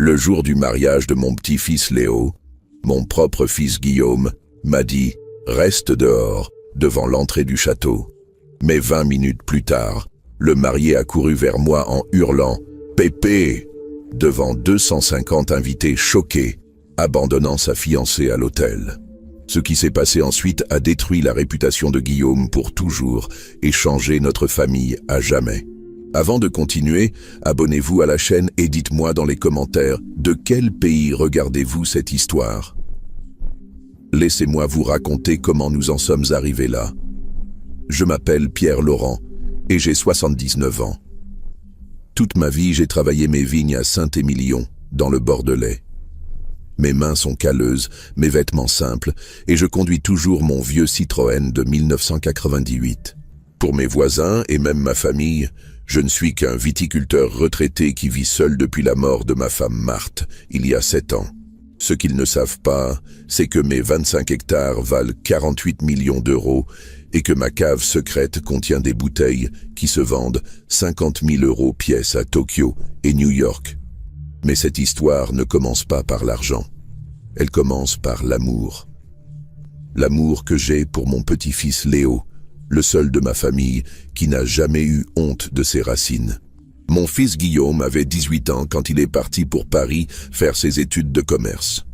Le jour du mariage de mon petit-fils Léo, mon propre fils Guillaume m'a dit « Reste dehors » devant l'entrée du château. Mais 20 minutes plus tard, le marié a couru vers moi en hurlant « Pépé !» devant 250 invités choqués, abandonnant sa fiancée à l'hôtel. Ce qui s'est passé ensuite a détruit la réputation de Guillaume pour toujours et changé notre famille à jamais. Avant de continuer, abonnez-vous à la chaîne et dites-moi dans les commentaires de quel pays regardez-vous cette histoire. Laissez-moi vous raconter comment nous en sommes arrivés là. Je m'appelle Pierre Laurent et j'ai 79 ans. Toute ma vie, j'ai travaillé mes vignes à Saint-Émilion, dans le Bordelais. Mes mains sont calleuses, mes vêtements simples, et je conduis toujours mon vieux Citroën de 1998. Pour mes voisins et même ma famille, je ne suis qu'un viticulteur retraité qui vit seul depuis la mort de ma femme Marthe, il y a 7 ans. Ce qu'ils ne savent pas, c'est que mes 25 hectares valent 48 millions d'euros et que ma cave secrète contient des bouteilles qui se vendent 50 000 € pièce à Tokyo et New York. Mais cette histoire ne commence pas par l'argent. Elle commence par l'amour. L'amour que j'ai pour mon petit-fils Léo, le seul de ma famille qui n'a jamais eu honte de ses racines. Mon fils Guillaume avait 18 ans quand il est parti pour Paris faire ses études de commerce.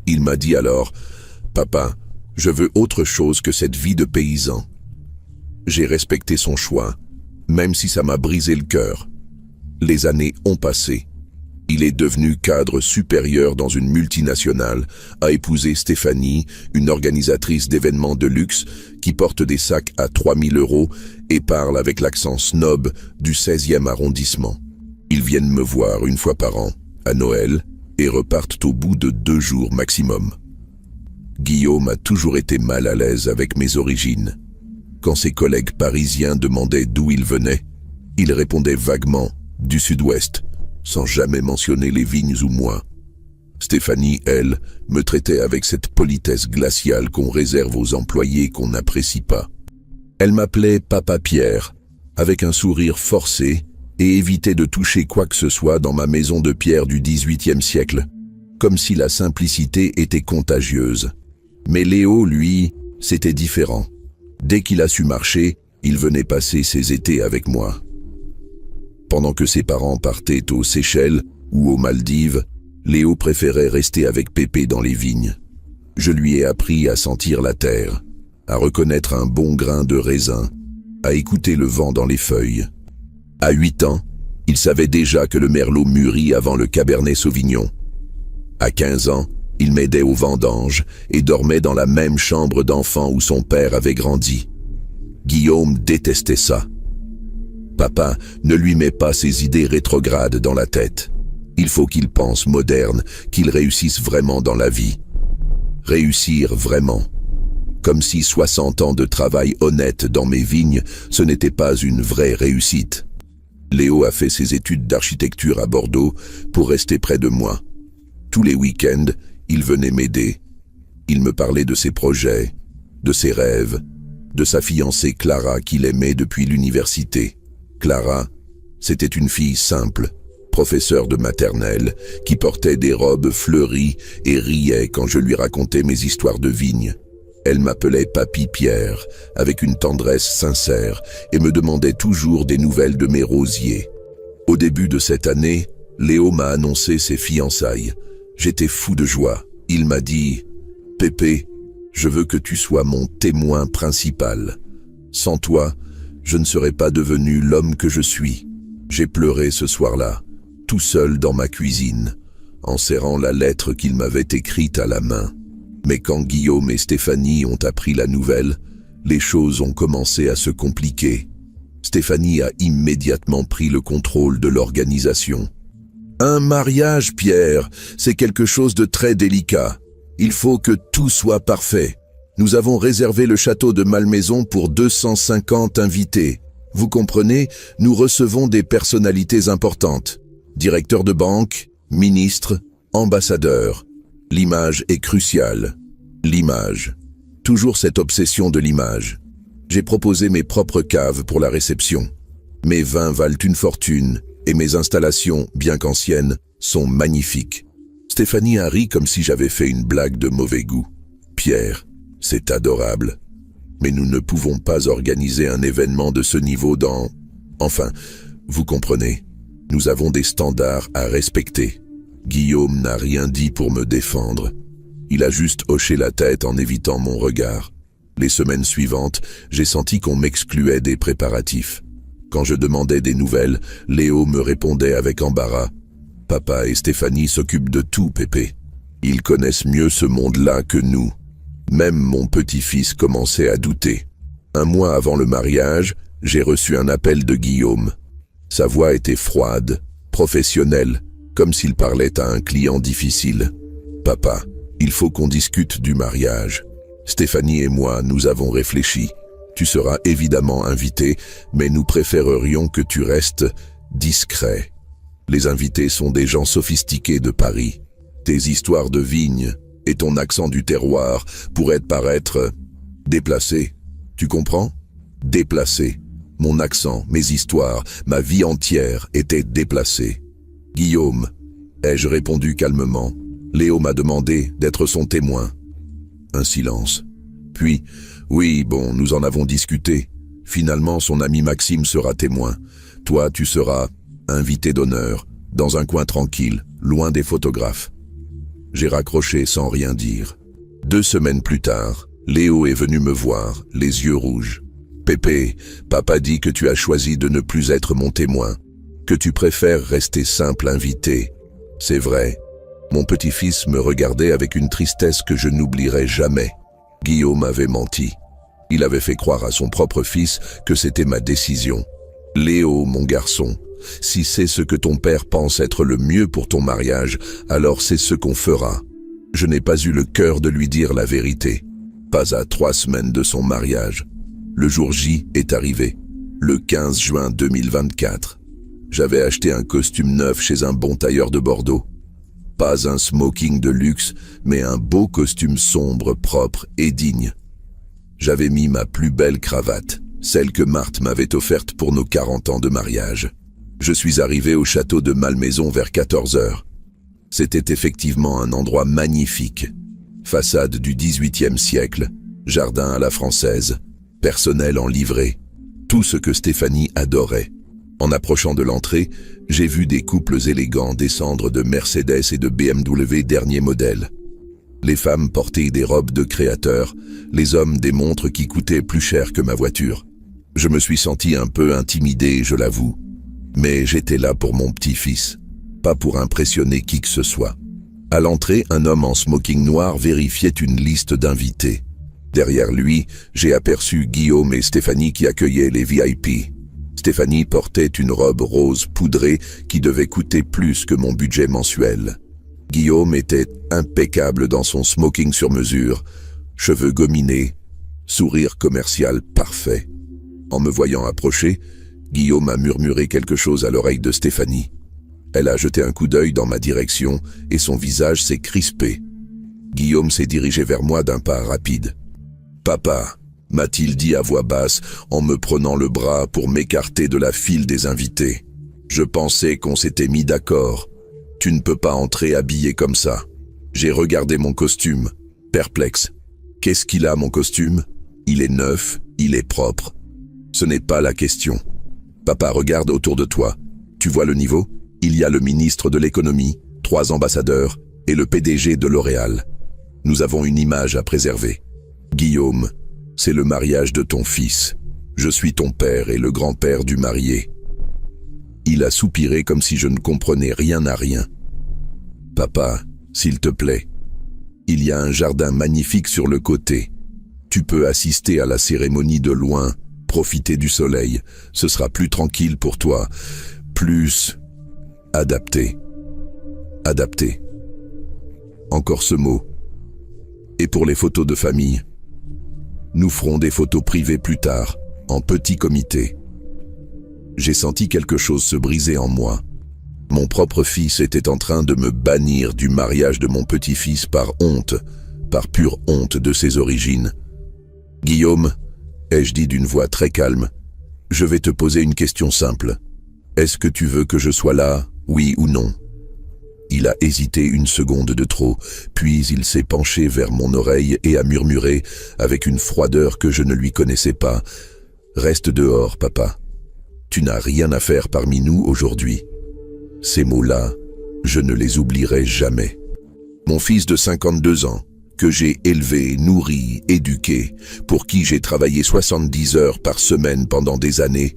Il m'a dit alors « Papa, je veux autre chose que cette vie de paysan. » J'ai respecté son choix, même si ça m'a brisé le cœur. Les années ont passé. Il est devenu cadre supérieur dans une multinationale, a épousé Stéphanie, une organisatrice d'événements de luxe qui porte des sacs à 3 000 € et parle avec l'accent snob du 16e arrondissement. Ils viennent me voir une fois par an, à Noël, et repartent au bout de 2 jours maximum. Guillaume a toujours été mal à l'aise avec mes origines. Quand ses collègues parisiens demandaient d'où il venait, il répondait vaguement « du sud-ouest », sans jamais mentionner les vignes ou moi. Stéphanie, elle, me traitait avec cette politesse glaciale qu'on réserve aux employés qu'on n'apprécie pas. Elle m'appelait Papa Pierre, avec un sourire forcé, et évitait de toucher quoi que ce soit dans ma maison de pierre du XVIIIe siècle, comme si la simplicité était contagieuse. Mais Léo, lui, c'était différent. Dès qu'il a su marcher, il venait passer ses étés avec moi. Pendant que ses parents partaient aux Seychelles ou aux Maldives, Léo préférait rester avec Pépé dans les vignes. Je lui ai appris à sentir la terre, à reconnaître un bon grain de raisin, à écouter le vent dans les feuilles. À 8 ans, il savait déjà que le merlot mûrit avant le cabernet sauvignon. À 15 ans, il m'aidait aux vendanges et dormait dans la même chambre d'enfant où son père avait grandi. Guillaume détestait ça. Papa, ne lui met pas ses idées rétrogrades dans la tête. Il faut qu'il pense moderne, qu'il réussisse vraiment dans la vie. Réussir vraiment. Comme si 60 ans de travail honnête dans mes vignes, ce n'était pas une vraie réussite. Léo a fait ses études d'architecture à Bordeaux pour rester près de moi. Tous les week-ends, il venait m'aider. Il me parlait de ses projets, de ses rêves, de sa fiancée Clara qu'il aimait depuis l'université. Clara, c'était une fille simple, professeure de maternelle, qui portait des robes fleuries et riait quand je lui racontais mes histoires de vignes. Elle m'appelait Papy Pierre, avec une tendresse sincère, et me demandait toujours des nouvelles de mes rosiers. Au début de cette année, Léo m'a annoncé ses fiançailles. J'étais fou de joie. Il m'a dit « Pépé, je veux que tu sois mon témoin principal. Sans toi, je ne serais pas devenu l'homme que je suis. » J'ai pleuré ce soir-là, tout seul dans ma cuisine, en serrant la lettre qu'il m'avait écrite à la main. Mais quand Guillaume et Stéphanie ont appris la nouvelle, les choses ont commencé à se compliquer. Stéphanie a immédiatement pris le contrôle de l'organisation. « Un mariage, Pierre, c'est quelque chose de très délicat. Il faut que tout soit parfait. Nous avons réservé le château de Malmaison pour 250 invités. Vous comprenez, nous recevons des personnalités importantes. Directeurs de banque, ministres, ambassadeurs. L'image est cruciale. L'image. Toujours cette obsession de l'image. J'ai proposé mes propres caves pour la réception. Mes vins valent une fortune et mes installations, bien qu'anciennes, sont magnifiques. Stéphanie a ri comme si j'avais fait une blague de mauvais goût. Pierre, c'est adorable. Mais nous ne pouvons pas organiser un événement de ce niveau dans... Enfin, vous comprenez, nous avons des standards à respecter. Guillaume n'a rien dit pour me défendre. Il a juste hoché la tête en évitant mon regard. Les semaines suivantes, j'ai senti qu'on m'excluait des préparatifs. Quand je demandais des nouvelles, Léo me répondait avec embarras. « Papa et Stéphanie s'occupent de tout, Pépé. Ils connaissent mieux ce monde-là que nous. » Même mon petit-fils commençait à douter. Un mois avant le mariage, j'ai reçu un appel de Guillaume. Sa voix était froide, professionnelle, comme s'il parlait à un client difficile. « Papa, il faut qu'on discute du mariage. Stéphanie et moi, nous avons réfléchi. Tu seras évidemment invité, mais nous préférerions que tu restes discret. Les invités sont des gens sophistiqués de Paris. Tes histoires de vignes et ton accent du terroir pourraient paraître déplacés. Tu comprends? Déplacés. Mon accent, mes histoires, ma vie entière étaient déplacées. Guillaume, ai-je répondu calmement. Léo m'a demandé d'être son témoin. Un silence. Puis, oui, bon, nous en avons discuté. Finalement, son ami Maxime sera témoin. Toi, tu seras invité d'honneur, dans un coin tranquille, loin des photographes. J'ai raccroché sans rien dire. 2 semaines plus tard, Léo est venu me voir, les yeux rouges. « Pépé, papa dit que tu as choisi de ne plus être mon témoin, que tu préfères rester simple invité. C'est vrai. » Mon petit-fils me regardait avec une tristesse que je n'oublierai jamais. Guillaume avait menti. Il avait fait croire à son propre fils que c'était ma décision. « Léo, mon garçon, si c'est ce que ton père pense être le mieux pour ton mariage, alors c'est ce qu'on fera. » Je n'ai pas eu le cœur de lui dire la vérité. Pas à 3 semaines de son mariage. Le jour J est arrivé, le 15 juin 2024. J'avais acheté un costume neuf chez un bon tailleur de Bordeaux. Pas un smoking de luxe, mais un beau costume sombre, propre et digne. J'avais mis ma plus belle cravate, celle que Marthe m'avait offerte pour nos 40 ans de mariage. Je suis arrivé au château de Malmaison vers 14 heures. C'était effectivement un endroit magnifique. Façade du XVIIIe siècle, jardin à la française, personnel en livrée, tout ce que Stéphanie adorait. En approchant de l'entrée, j'ai vu des couples élégants descendre de Mercedes et de BMW dernier modèle. Les femmes portaient des robes de créateurs, les hommes des montres qui coûtaient plus cher que ma voiture. Je me suis senti un peu intimidé, je l'avoue. Mais j'étais là pour mon petit-fils, pas pour impressionner qui que ce soit. À l'entrée, un homme en smoking noir vérifiait une liste d'invités. Derrière lui, j'ai aperçu Guillaume et Stéphanie qui accueillaient les VIP. Stéphanie portait une robe rose poudrée qui devait coûter plus que mon budget mensuel. Guillaume était impeccable dans son smoking sur mesure, cheveux gominés, sourire commercial parfait. En me voyant approcher, Guillaume a murmuré quelque chose à l'oreille de Stéphanie. Elle a jeté un coup d'œil dans ma direction et son visage s'est crispé. Guillaume s'est dirigé vers moi d'un pas rapide. « Papa !» m'a-t-il dit à voix basse en me prenant le bras pour m'écarter de la file des invités. Je pensais qu'on s'était mis d'accord. Tu ne peux pas entrer habillé comme ça. J'ai regardé mon costume, perplexe. Qu'est-ce qu'il a, mon costume? Il est neuf, il est propre. Ce n'est pas la question. Papa, regarde autour de toi. Tu vois le niveau? Il y a le ministre de l'économie, 3 ambassadeurs et le PDG de L'Oréal. Nous avons une image à préserver. Guillaume, c'est le mariage de ton fils. Je suis ton père et le grand-père du marié. Il a soupiré comme si je ne comprenais rien à rien. Papa, s'il te plaît, il y a un jardin magnifique sur le côté. Tu peux assister à la cérémonie de loin, profiter du soleil. Ce sera plus tranquille pour toi, plus adapté. Adapté. Encore ce mot. Et pour les photos de famille, nous ferons des photos privées plus tard, en petit comité. J'ai senti quelque chose se briser en moi. Mon propre fils était en train de me bannir du mariage de mon petit-fils par honte, par pure honte de ses origines. « Guillaume, ai-je dit d'une voix très calme, je vais te poser une question simple. Est-ce que tu veux que je sois là, oui ou non ?» Il a hésité une seconde de trop, puis il s'est penché vers mon oreille et a murmuré, avec une froideur que je ne lui connaissais pas, « Reste dehors, papa. Tu n'as rien à faire parmi nous aujourd'hui. » Ces mots-là, je ne les oublierai jamais. Mon fils de 52 ans, que j'ai élevé, nourri, éduqué, pour qui j'ai travaillé 70 heures par semaine pendant des années,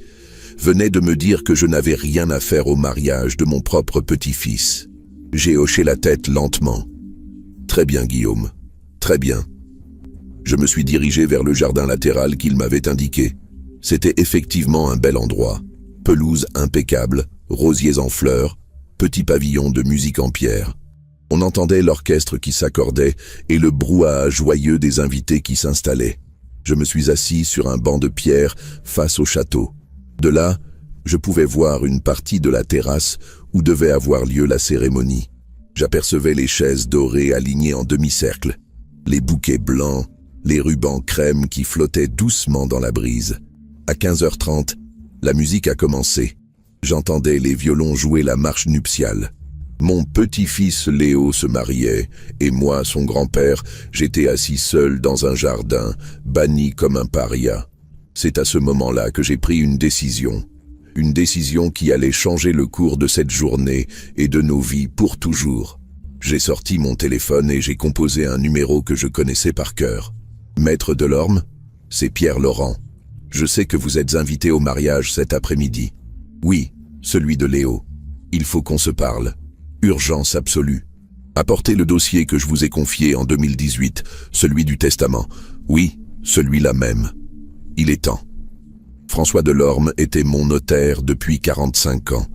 venait de me dire que je n'avais rien à faire au mariage de mon propre petit-fils. J'ai hoché la tête lentement. « Très bien, Guillaume, très bien. » Je me suis dirigé vers le jardin latéral qu'il m'avait indiqué. C'était effectivement un bel endroit. Pelouse impeccable, rosiers en fleurs, petit pavillon de musique en pierre. On entendait l'orchestre qui s'accordait et le brouhaha joyeux des invités qui s'installaient. Je me suis assis sur un banc de pierre face au château. De là, je pouvais voir une partie de la terrasse où devait avoir lieu la cérémonie. J'apercevais les chaises dorées alignées en demi-cercle, les bouquets blancs, les rubans crème qui flottaient doucement dans la brise. À 15h30, la musique a commencé. J'entendais les violons jouer la marche nuptiale. Mon petit-fils Léo se mariait, et moi, son grand-père, j'étais assis seul dans un jardin, banni comme un paria. C'est à ce moment-là que j'ai pris une décision qui allait changer le cours de cette journée et de nos vies pour toujours. J'ai sorti mon téléphone et j'ai composé un numéro que je connaissais par cœur. « Maître Delorme, c'est Pierre Laurent. Je sais que vous êtes invité au mariage cet après-midi. Oui, celui de Léo. Il faut qu'on se parle. Urgence absolue. Apportez le dossier que je vous ai confié en 2018, celui du testament. Oui, celui-là même. Il est temps. » François Delorme était mon notaire depuis 45 ans.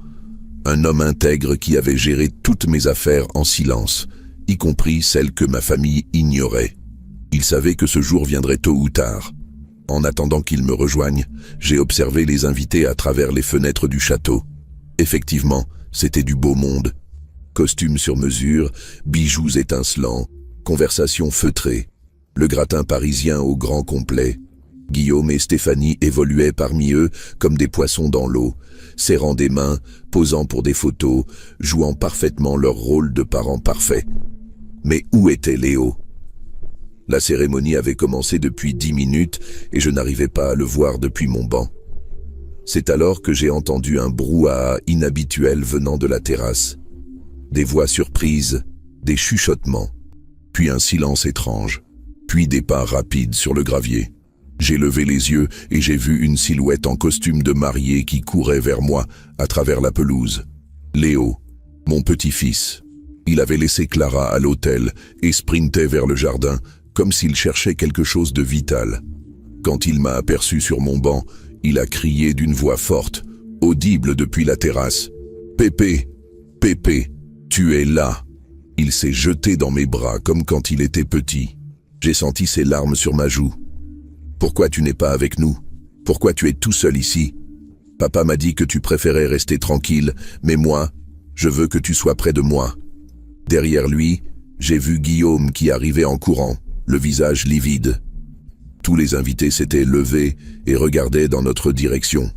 Un homme intègre qui avait géré toutes mes affaires en silence, y compris celles que ma famille ignorait. Il savait que ce jour viendrait tôt ou tard. En attendant qu'il me rejoigne, j'ai observé les invités à travers les fenêtres du château. Effectivement, c'était du beau monde. Costumes sur mesure, bijoux étincelants, conversation feutrée, le gratin parisien au grand complet. Guillaume et Stéphanie évoluaient parmi eux comme des poissons dans l'eau, serrant des mains, posant pour des photos, jouant parfaitement leur rôle de parents parfaits. Mais où était Léo ? La cérémonie avait commencé depuis 10 minutes et je n'arrivais pas à le voir depuis mon banc. C'est alors que j'ai entendu un brouhaha inhabituel venant de la terrasse. Des voix surprises, des chuchotements, puis un silence étrange, puis des pas rapides sur le gravier. J'ai levé les yeux et j'ai vu une silhouette en costume de mariée qui courait vers moi à travers la pelouse. Léo, mon petit-fils. Il avait laissé Clara à l'hôtel et sprintait vers le jardin, comme s'il cherchait quelque chose de vital. Quand il m'a aperçu sur mon banc, il a crié d'une voix forte, audible depuis la terrasse. « Pépé, Pépé, tu es là !» Il s'est jeté dans mes bras comme quand il était petit. J'ai senti ses larmes sur ma joue. « Pourquoi tu n'es pas avec nous? Pourquoi tu es tout seul ici? Papa m'a dit que tu préférais rester tranquille, mais moi, je veux que tu sois près de moi. » Derrière lui, j'ai vu Guillaume qui arrivait en courant, le visage livide. Tous les invités s'étaient levés et regardaient dans notre direction.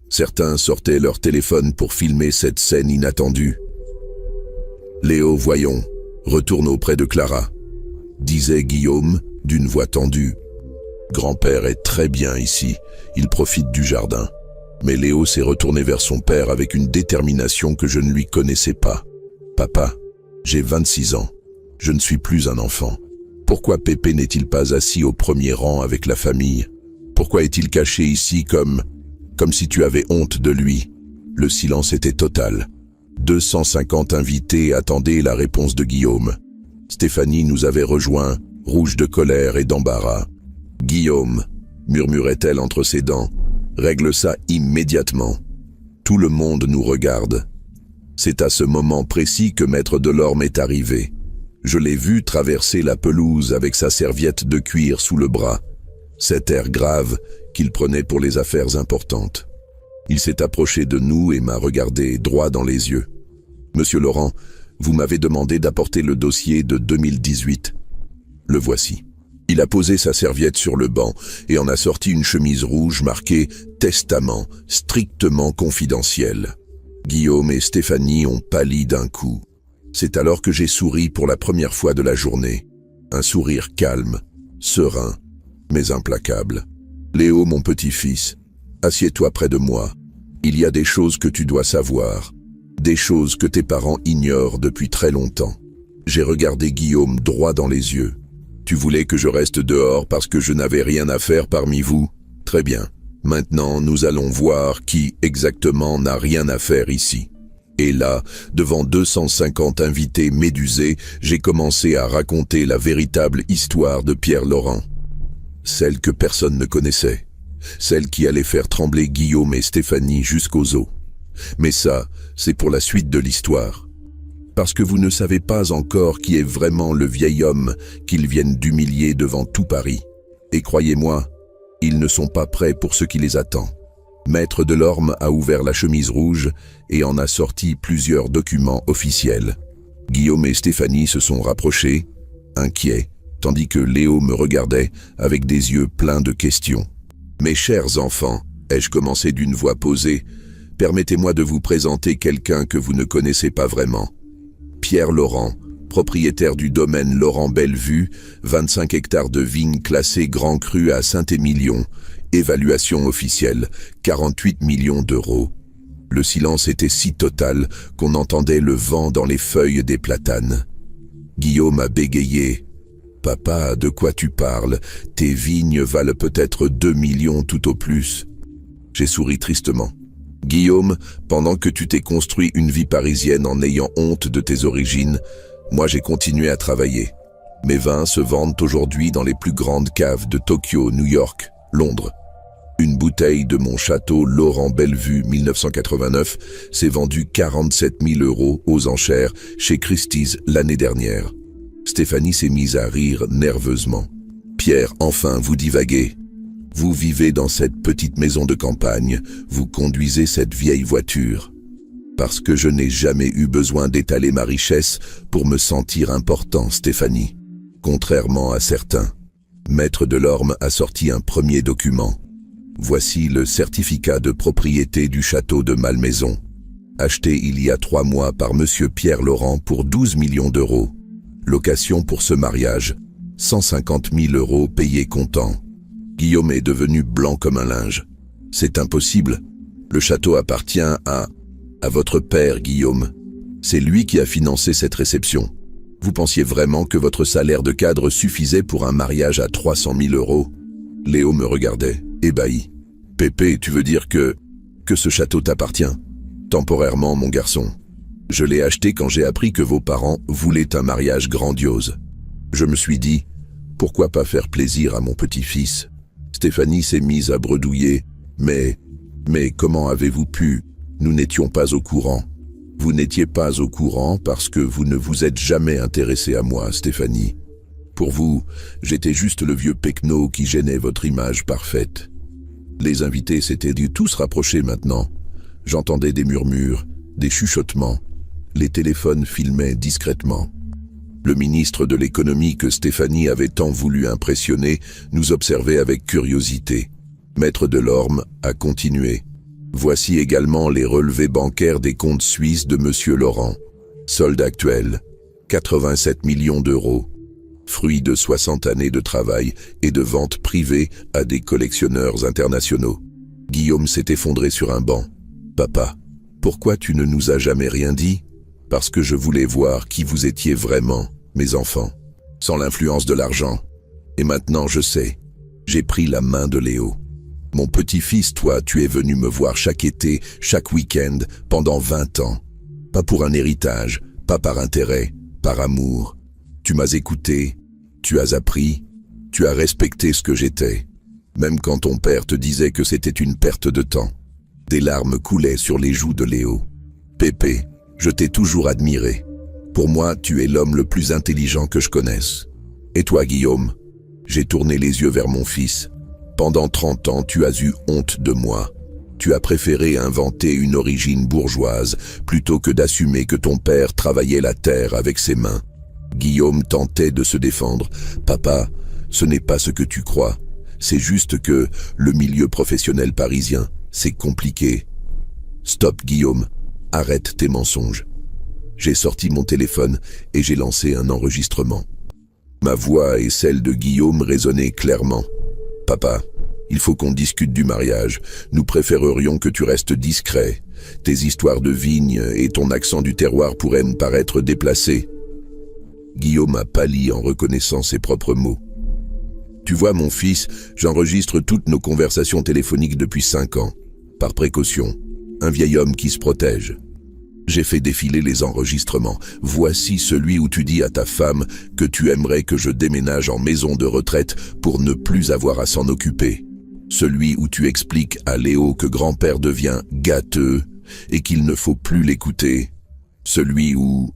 Certains sortaient leur téléphone pour filmer cette scène inattendue. « Léo, voyons, retourne auprès de Clara », disait Guillaume d'une voix tendue. « Grand-père est très bien ici, il profite du jardin. » Mais Léo s'est retourné vers son père avec une détermination que je ne lui connaissais pas. « Papa, j'ai 26 ans, je ne suis plus un enfant. Pourquoi Pépé n'est-il pas assis au premier rang avec la famille? Pourquoi est-il caché ici comme si tu avais honte de lui ?» Le silence était total. 250 invités attendaient la réponse de Guillaume. Stéphanie nous avait rejoints, rouge de colère et d'embarras. « Guillaume, » murmurait-elle entre ses dents, « règle ça immédiatement. Tout le monde nous regarde. » C'est à ce moment précis que Maître Delorme est arrivé. Je l'ai vu traverser la pelouse avec sa serviette de cuir sous le bras, cet air grave qu'il prenait pour les affaires importantes. Il s'est approché de nous et m'a regardé droit dans les yeux. « Monsieur Laurent, vous m'avez demandé d'apporter le dossier de 2018. Le voici. » Il a posé sa serviette sur le banc et en a sorti une chemise rouge marquée « Testament, strictement confidentiel ». Guillaume et Stéphanie ont pâli d'un coup. C'est alors que j'ai souri pour la première fois de la journée. Un sourire calme, serein, mais implacable. Léo, mon petit-fils, assieds-toi près de moi. Il y a des choses que tu dois savoir, des choses que tes parents ignorent depuis très longtemps. J'ai regardé Guillaume droit dans les yeux. Tu voulais que je reste dehors parce que je n'avais rien à faire parmi vous? Très bien. Maintenant, nous allons voir qui exactement n'a rien à faire ici. Et là, devant 250 invités médusés, j'ai commencé à raconter la véritable histoire de Pierre Laurent. Celle que personne ne connaissait. Celle qui allait faire trembler Guillaume et Stéphanie jusqu'aux os. Mais ça, c'est pour la suite de l'histoire. Parce que vous ne savez pas encore qui est vraiment le vieil homme qu'ils viennent d'humilier devant tout Paris. Et croyez-moi, ils ne sont pas prêts pour ce qui les attend. Maître Delorme a ouvert la chemise rouge et en a sorti plusieurs documents officiels. Guillaume et Stéphanie se sont rapprochés, inquiets, tandis que Léo me regardait avec des yeux pleins de questions. « Mes chers enfants, ai-je commencé d'une voix posée, permettez-moi de vous présenter quelqu'un que vous ne connaissez pas vraiment. Pierre Laurent, propriétaire du domaine Laurent Bellevue, 25 hectares de vignes classées Grand Cru à Saint-Émilion, évaluation officielle, 48 millions d'euros. Le silence était si total qu'on entendait le vent dans les feuilles des platanes. Guillaume a bégayé. « Papa, de quoi tu parles? Tes vignes valent peut-être 2 millions tout au plus. » J'ai souri tristement. « Guillaume, pendant que tu t'es construit une vie parisienne en ayant honte de tes origines, moi j'ai continué à travailler. Mes vins se vendent aujourd'hui dans les plus grandes caves de Tokyo, New York, Londres. Une bouteille de mon château Laurent Bellevue 1989 s'est vendue 47 000 € aux enchères chez Christie's l'année dernière. » Stéphanie s'est mise à rire nerveusement. « Pierre, enfin, vous divaguez. Vous vivez dans cette petite maison de campagne, vous conduisez cette vieille voiture. Parce que je n'ai jamais eu besoin d'étaler ma richesse pour me sentir important, Stéphanie. Contrairement à certains. » Maître Delorme a sorti un premier document. Voici le certificat de propriété du château de Malmaison, acheté il y a 3 mois par monsieur Pierre Laurent pour 12 millions d'euros. Location pour ce mariage, 150 000 € payés comptant. Guillaume est devenu blanc comme un linge. C'est impossible. Le château appartient à votre père, Guillaume. C'est lui qui a financé cette réception. Vous pensiez vraiment que votre salaire de cadre suffisait pour un mariage à 300 000 €? Léo me regardait, ébahi. « Pépé, tu veux dire que ce château t'appartient? Temporairement, mon garçon. Je l'ai acheté quand j'ai appris que vos parents voulaient un mariage grandiose. Je me suis dit, pourquoi pas faire plaisir à mon petit-fils? » Stéphanie s'est mise à bredouiller. « Mais comment avez-vous pu? Nous n'étions pas au courant. » Vous n'étiez pas au courant parce que vous ne vous êtes jamais intéressé à moi, Stéphanie. Pour vous, j'étais juste le vieux pecno qui gênait votre image parfaite. Les invités s'étaient tous rapprochés maintenant. J'entendais des murmures, des chuchotements. Les téléphones filmaient discrètement. Le ministre de l'économie que Stéphanie avait tant voulu impressionner nous observait avec curiosité. Maître Delorme a continué. Voici également les relevés bancaires des comptes suisses de monsieur Laurent. Solde actuel, 87 millions d'euros. Fruit de 60 années de travail et de vente privée à des collectionneurs internationaux. Guillaume s'est effondré sur un banc. « Papa, pourquoi tu ne nous as jamais rien dit? Parce que je voulais voir qui vous étiez vraiment, mes enfants, sans l'influence de l'argent. Et maintenant je sais, j'ai pris la main de Léo. Mon petit-fils, toi, tu es venu me voir chaque été, chaque week-end, pendant 20 ans. Pas pour un héritage, pas par intérêt, par amour. Tu m'as écouté, tu as appris, tu as respecté ce que j'étais, même quand ton père te disait que c'était une perte de temps. » Des larmes coulaient sur les joues de Léo. « Pépé, je t'ai toujours admiré. Pour moi, tu es l'homme le plus intelligent que je connaisse. Et toi, Guillaume ?» J'ai tourné les yeux vers mon fils. « Pendant 30 ans, tu as eu honte de moi. Tu as préféré inventer une origine bourgeoise plutôt que d'assumer que ton père travaillait la terre avec ses mains. » Guillaume tentait de se défendre. « Papa, ce n'est pas ce que tu crois. C'est juste que le milieu professionnel parisien, c'est compliqué. » « Stop, Guillaume. Arrête tes mensonges. J'ai sorti mon téléphone et j'ai lancé un enregistrement. Ma voix et celle de Guillaume résonnaient clairement. « Papa, il faut qu'on discute du mariage. Nous préférerions que tu restes discret. Tes histoires de vignes et ton accent du terroir pourraient me paraître déplacés. » Guillaume a pâli en reconnaissant ses propres mots. « Tu vois, mon fils, j'enregistre toutes nos conversations téléphoniques depuis 5 ans. Par précaution, un vieil homme qui se protège. J'ai fait défiler les enregistrements. Voici celui où tu dis à ta femme que tu aimerais que je déménage en maison de retraite pour ne plus avoir à s'en occuper. Celui où tu expliques à Léo que grand-père devient gâteux et qu'il ne faut plus l'écouter. Celui où...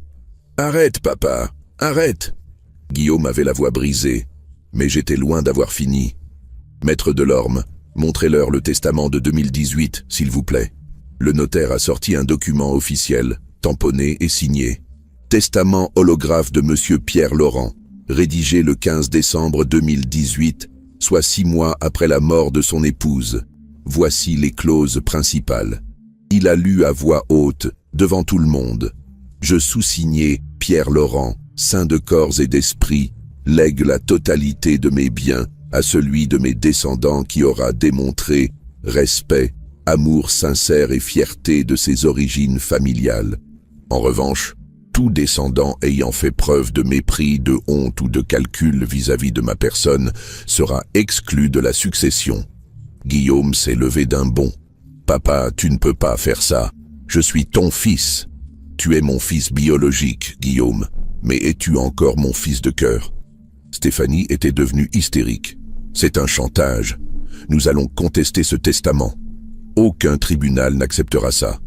Arrête, papa, arrête. Guillaume avait la voix brisée, mais j'étais loin d'avoir fini. Maître Delorme, montrez-leur le testament de 2018, s'il vous plaît. Le notaire a sorti un document officiel, tamponné et signé. Testament holographe de Monsieur Pierre Laurent, rédigé le 15 décembre 2018, soit 6 mois après la mort de son épouse. Voici les clauses principales. Il a lu à voix haute, devant tout le monde. Je sous-signais Pierre Laurent, saint de corps et d'esprit, lègue la totalité de mes biens à celui de mes descendants qui aura démontré respect, amour sincère et fierté de ses origines familiales. En revanche, tout descendant ayant fait preuve de mépris, de honte ou de calcul vis-à-vis de ma personne sera exclu de la succession. Guillaume s'est levé d'un bond. « Papa, tu ne peux pas faire ça. Je suis ton fils. Tu es mon fils biologique, Guillaume, mais es-tu encore mon fils de cœur ?» Stéphanie était devenue hystérique. « C'est un chantage. Nous allons contester ce testament. Aucun tribunal n'acceptera ça. »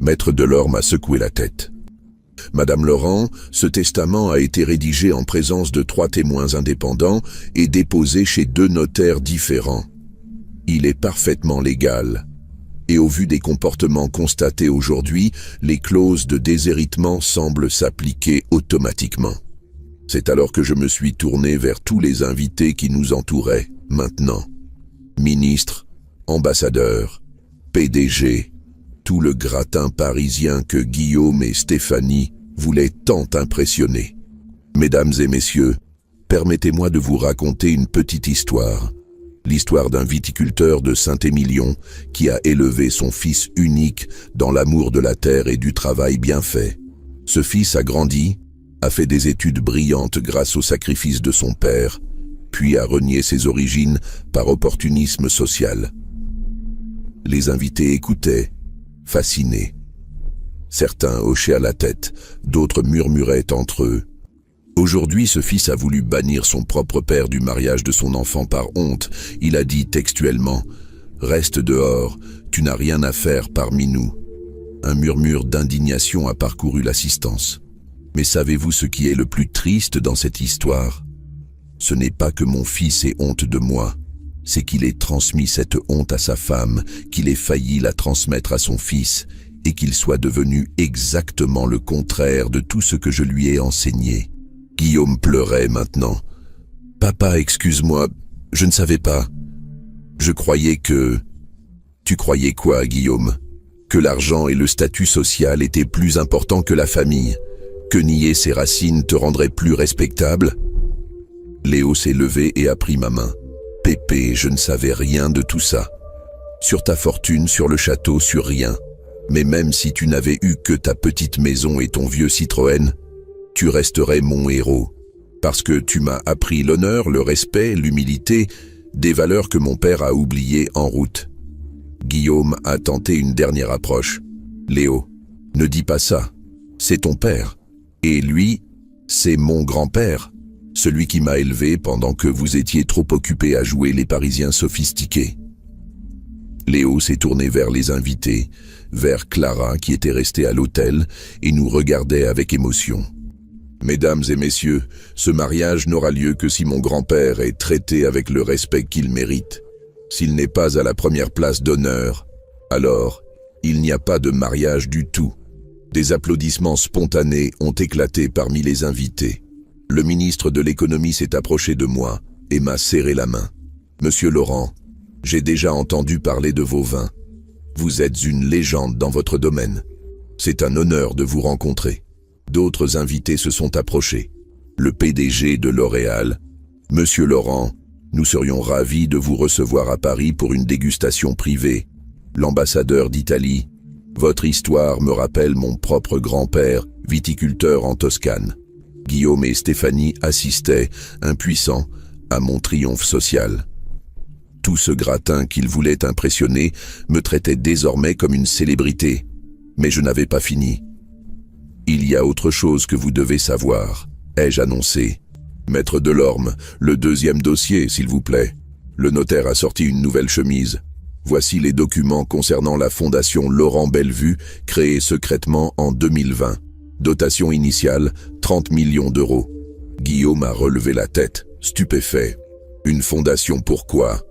Maître Delorme a secoué la tête. « Madame Laurent, ce testament a été rédigé en présence de 3 témoins indépendants et déposé chez 2 notaires différents. Il est parfaitement légal. Et au vu des comportements constatés aujourd'hui, les clauses de déshéritement semblent s'appliquer automatiquement. C'est alors que je me suis tourné vers tous les invités qui nous entouraient, maintenant. Ministres, ambassadeurs, PDG, tout le gratin parisien que Guillaume et Stéphanie voulaient tant impressionner. Mesdames et messieurs, permettez-moi de vous raconter une petite histoire. L'histoire d'un viticulteur de Saint-Émilion qui a élevé son fils unique dans l'amour de la terre et du travail bien fait. Ce fils a grandi, a fait des études brillantes grâce au sacrifice de son père, puis a renié ses origines par opportunisme social. Les invités écoutaient, fascinés. Certains hochaient la tête, d'autres murmuraient entre eux. Aujourd'hui, ce fils a voulu bannir son propre père du mariage de son enfant par honte. Il a dit textuellement « Reste dehors, tu n'as rien à faire parmi nous ». Un murmure d'indignation a parcouru l'assistance. Mais savez-vous ce qui est le plus triste dans cette histoire? Ce n'est pas que mon fils ait honte de moi, c'est qu'il ait transmis cette honte à sa femme, qu'il ait failli la transmettre à son fils, et qu'il soit devenu exactement le contraire de tout ce que je lui ai enseigné. Guillaume pleurait maintenant. « Papa, excuse-moi, je ne savais pas. Je croyais que... » « Tu croyais quoi, Guillaume? Que l'argent et le statut social étaient plus importants que la famille? Que nier ses racines te rendrait plus respectable? » Léo s'est levé et a pris ma main. « Pépé, je ne savais rien de tout ça. Sur ta fortune, sur le château, sur rien. Mais même si tu n'avais eu que ta petite maison et ton vieux Citroën, tu resterais mon héros, parce que tu m'as appris l'honneur, le respect, l'humilité, des valeurs que mon père a oubliées en route. » Guillaume a tenté une dernière approche. « Léo, ne dis pas ça, c'est ton père. Et lui, c'est mon grand-père, celui qui m'a élevé pendant que vous étiez trop occupés à jouer les Parisiens sophistiqués. » Léo s'est tourné vers les invités, vers Clara qui était restée à l'hôtel et nous regardait avec émotion. « Mesdames et messieurs, ce mariage n'aura lieu que si mon grand-père est traité avec le respect qu'il mérite. S'il n'est pas à la première place d'honneur, alors il n'y a pas de mariage du tout. » Des applaudissements spontanés ont éclaté parmi les invités. Le ministre de l'économie s'est approché de moi et m'a serré la main. « Monsieur Laurent, j'ai déjà entendu parler de vos vins. Vous êtes une légende dans votre domaine. C'est un honneur de vous rencontrer. D'autres invités se sont approchés. Le PDG de L'Oréal, Monsieur Laurent, nous serions ravis de vous recevoir à Paris pour une dégustation privée. L'ambassadeur d'Italie, votre histoire me rappelle mon propre grand-père, viticulteur en Toscane. Guillaume et Stéphanie assistaient, impuissants, à mon triomphe social. Tout ce gratin qu'ils voulaient impressionner me traitait désormais comme une célébrité. Mais je n'avais pas fini. « Il y a autre chose que vous devez savoir », ai-je annoncé. « Maître Delorme, le deuxième dossier, s'il vous plaît. » Le notaire a sorti une nouvelle chemise. Voici les documents concernant la fondation Laurent Bellevue, créée secrètement en 2020. Dotation initiale, 30 millions d'euros. Guillaume a relevé la tête, stupéfait. « Une fondation pourquoi ?»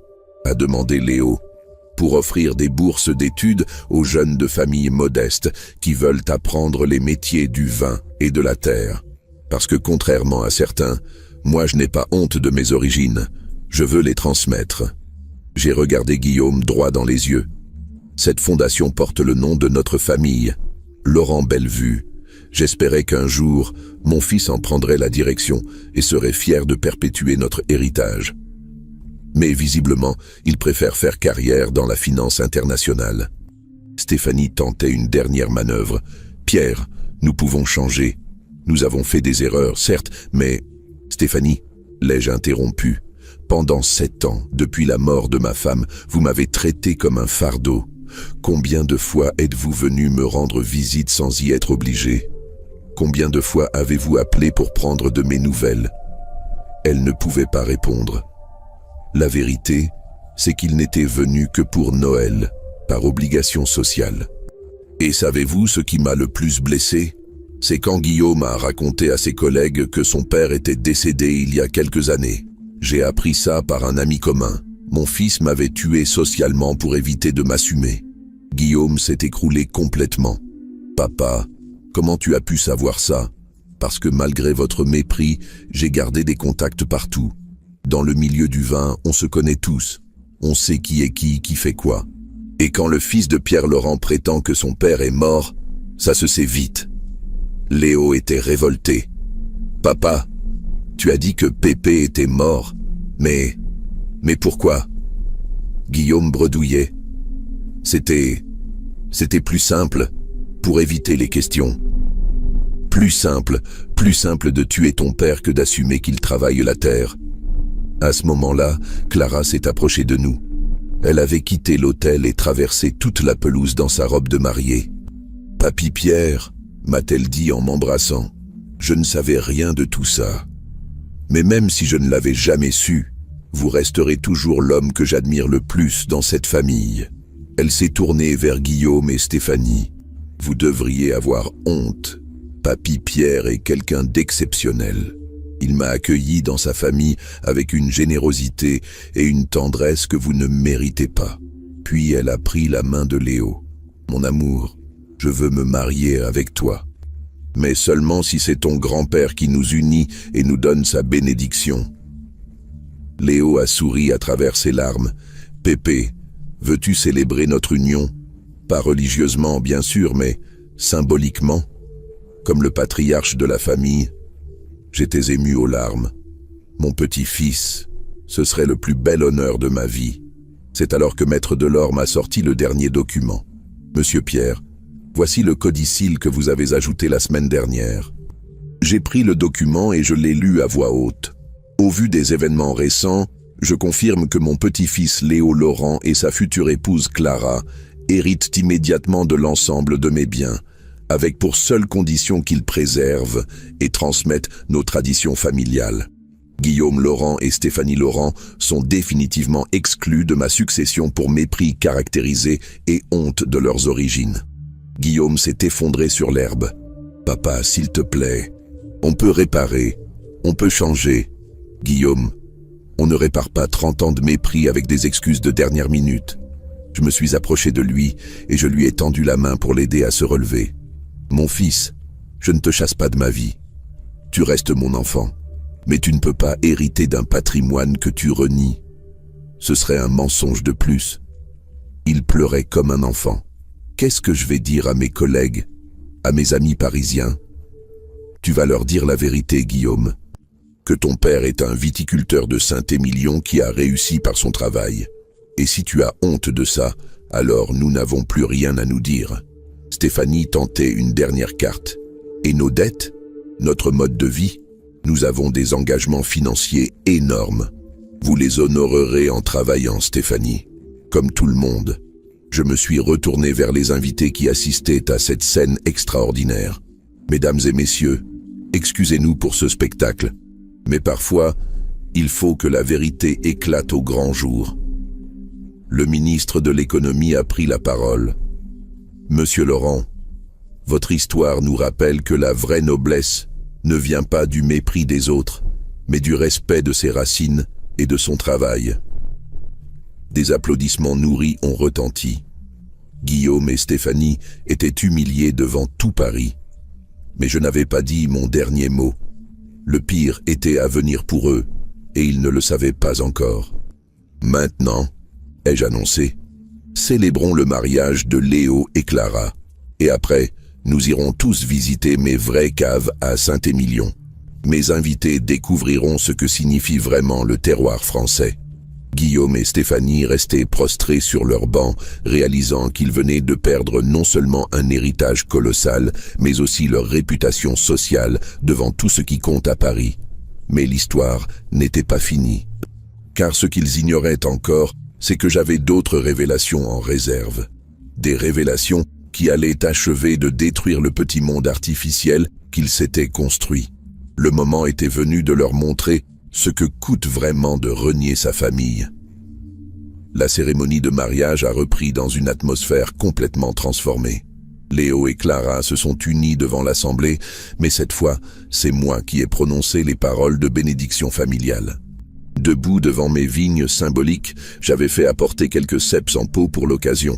a demandé Léo. « Pour offrir des bourses d'études aux jeunes de familles modestes qui veulent apprendre les métiers du vin et de la terre. Parce que contrairement à certains, moi je n'ai pas honte de mes origines, je veux les transmettre. » J'ai regardé Guillaume droit dans les yeux. Cette fondation porte le nom de notre famille, Laurent Bellevue. J'espérais qu'un jour, mon fils en prendrait la direction et serait fier de perpétuer notre héritage. Mais visiblement, il préfère faire carrière dans la finance internationale. Stéphanie tentait une dernière manœuvre. « Pierre, nous pouvons changer. Nous avons fait des erreurs, certes, mais... » « Stéphanie, l'ai-je interrompu. Pendant 7 ans, depuis la mort de ma femme, vous m'avez traité comme un fardeau. Combien de fois êtes-vous venu me rendre visite sans y être obligé? Combien de fois avez-vous appelé pour prendre de mes nouvelles ?» Elle ne pouvait pas répondre. La vérité, c'est qu'il n'était venu que pour Noël, par obligation sociale. Et savez-vous ce qui m'a le plus blessé? C'est quand Guillaume a raconté à ses collègues que son père était décédé il y a quelques années. J'ai appris ça par un ami commun. Mon fils m'avait tué socialement pour éviter de m'assumer. Guillaume s'est écroulé complètement. « Papa, comment tu as pu savoir ça? Parce que malgré votre mépris, j'ai gardé des contacts partout. Dans le milieu du vin, on se connaît tous. On sait qui est qui fait quoi. Et quand le fils de Pierre Laurent prétend que son père est mort, ça se sait vite. » Léo était révolté. « Papa, tu as dit que Pépé était mort, mais pourquoi ?» Guillaume bredouillait. C'était plus simple, pour éviter les questions. Plus simple de tuer ton père que d'assumer qu'il travaille la terre. À ce moment-là, Clara s'est approchée de nous. Elle avait quitté l'hôtel et traversé toute la pelouse dans sa robe de mariée. « Papy Pierre », m'a-t-elle dit en m'embrassant, « je ne savais rien de tout ça. Mais même si je ne l'avais jamais su, vous resterez toujours l'homme que j'admire le plus dans cette famille. » Elle s'est tournée vers Guillaume et Stéphanie. « Vous devriez avoir honte. Papy Pierre est quelqu'un d'exceptionnel. Il m'a accueilli dans sa famille avec une générosité et une tendresse que vous ne méritez pas. » Puis elle a pris la main de Léo. « Mon amour, je veux me marier avec toi. Mais seulement si c'est ton grand-père qui nous unit et nous donne sa bénédiction. » Léo a souri à travers ses larmes. « Pépé, veux-tu célébrer notre union? Pas religieusement, bien sûr, mais symboliquement. Comme le patriarche de la famille. » J'étais ému aux larmes. Mon petit-fils, ce serait le plus bel honneur de ma vie. C'est alors que Maître Delorme a sorti le dernier document. « Monsieur Pierre, voici le codicille que vous avez ajouté la semaine dernière. » J'ai pris le document et je l'ai lu à voix haute. Au vu des événements récents, je confirme que mon petit-fils Léo Laurent et sa future épouse Clara héritent immédiatement de l'ensemble de mes biens, avec pour seule condition qu'ils préservent et transmettent nos traditions familiales. Guillaume Laurent et Stéphanie Laurent sont définitivement exclus de ma succession pour mépris caractérisé et honte de leurs origines. Guillaume s'est effondré sur l'herbe. « Papa, s'il te plaît, on peut réparer, on peut changer. Guillaume, on ne répare pas 30 ans de mépris avec des excuses de dernière minute. » Je me suis approché de lui et je lui ai tendu la main pour l'aider à se relever. « Mon fils, je ne te chasse pas de ma vie. Tu restes mon enfant, mais tu ne peux pas hériter d'un patrimoine que tu renies. Ce serait un mensonge de plus. » Il pleurait comme un enfant. « Qu'est-ce que je vais dire à mes collègues? À mes amis parisiens, tu vas leur dire la vérité, Guillaume, que ton père est un viticulteur de Saint-Émilion qui a réussi par son travail. Et si tu as honte de ça, alors nous n'avons plus rien à nous dire. Stéphanie tentait une dernière carte. Et nos dettes, notre mode de vie, nous avons des engagements financiers énormes. Vous les honorerez en travaillant, Stéphanie. Comme tout le monde, je me suis retourné vers les invités qui assistaient à cette scène extraordinaire. Mesdames et messieurs, excusez-nous pour ce spectacle, mais parfois, il faut que la vérité éclate au grand jour. Le ministre de l'économie a pris la parole. Monsieur Laurent, votre histoire nous rappelle que la vraie noblesse ne vient pas du mépris des autres, mais du respect de ses racines et de son travail. Des applaudissements nourris ont retenti. Guillaume et Stéphanie étaient humiliés devant tout Paris. Mais je n'avais pas dit mon dernier mot. Le pire était à venir pour eux, et ils ne le savaient pas encore. Maintenant, ai-je annoncé, célébrons le mariage de Léo et Clara. Et après, nous irons tous visiter mes vraies caves à Saint-Émilion. Mes invités découvriront ce que signifie vraiment le terroir français. Guillaume et Stéphanie restaient prostrés sur leur banc, réalisant qu'ils venaient de perdre non seulement un héritage colossal, mais aussi leur réputation sociale devant tout ce qui compte à Paris. Mais l'histoire n'était pas finie. Car ce qu'ils ignoraient encore, c'est que j'avais d'autres révélations en réserve. Des révélations qui allaient achever de détruire le petit monde artificiel qu'ils s'étaient construit. Le moment était venu de leur montrer ce que coûte vraiment de renier sa famille. La cérémonie de mariage a repris dans une atmosphère complètement transformée. Léo et Clara se sont unis devant l'assemblée, mais cette fois, c'est moi qui ai prononcé les paroles de bénédiction familiale. Debout devant mes vignes symboliques, j'avais fait apporter quelques ceps en pot pour l'occasion.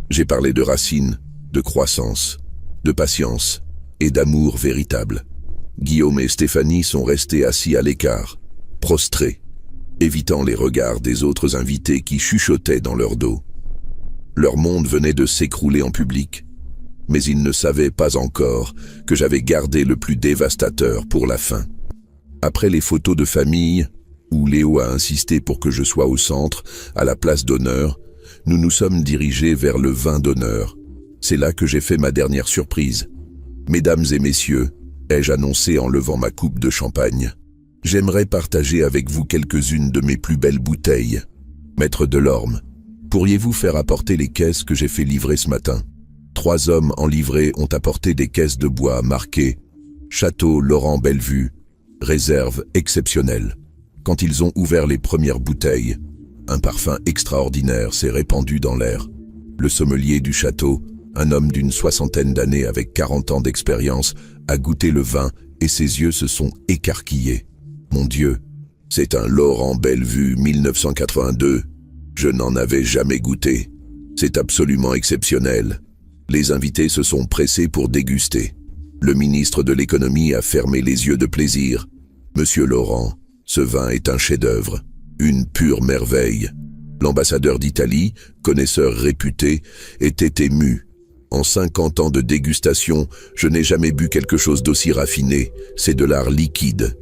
J'ai parlé de racines, de croissance, de patience et d'amour véritable. Guillaume et Stéphanie sont restés assis à l'écart, prostrés, évitant les regards des autres invités qui chuchotaient dans leur dos. Leur monde venait de s'écrouler en public, mais ils ne savaient pas encore que j'avais gardé le plus dévastateur pour la fin. Après les photos de famille, où Léo a insisté pour que je sois au centre, à la place d'honneur, nous nous sommes dirigés vers le vin d'honneur. C'est là que j'ai fait ma dernière surprise. Mesdames et messieurs, ai-je annoncé en levant ma coupe de champagne, j'aimerais partager avec vous quelques-unes de mes plus belles bouteilles. Maître Delorme, pourriez-vous faire apporter les caisses que j'ai fait livrer ce matin? 3 hommes en livrée ont apporté des caisses de bois marquées « Château Laurent Bellevue, réserve exceptionnelle ». Quand ils ont ouvert les premières bouteilles, un parfum extraordinaire s'est répandu dans l'air. Le sommelier du château, un homme d'une 60aine d'années avec 40 ans d'expérience, a goûté le vin et ses yeux se sont écarquillés. Mon Dieu, c'est un Laurent Bellevue 1982. Je n'en avais jamais goûté. C'est absolument exceptionnel. Les invités se sont pressés pour déguster. Le ministre de l'économie a fermé les yeux de plaisir. Monsieur Laurent, ce vin est un chef-d'œuvre, une pure merveille. L'ambassadeur d'Italie, connaisseur réputé, était ému. En 50 ans de dégustation, je n'ai jamais bu quelque chose d'aussi raffiné, c'est de l'art liquide.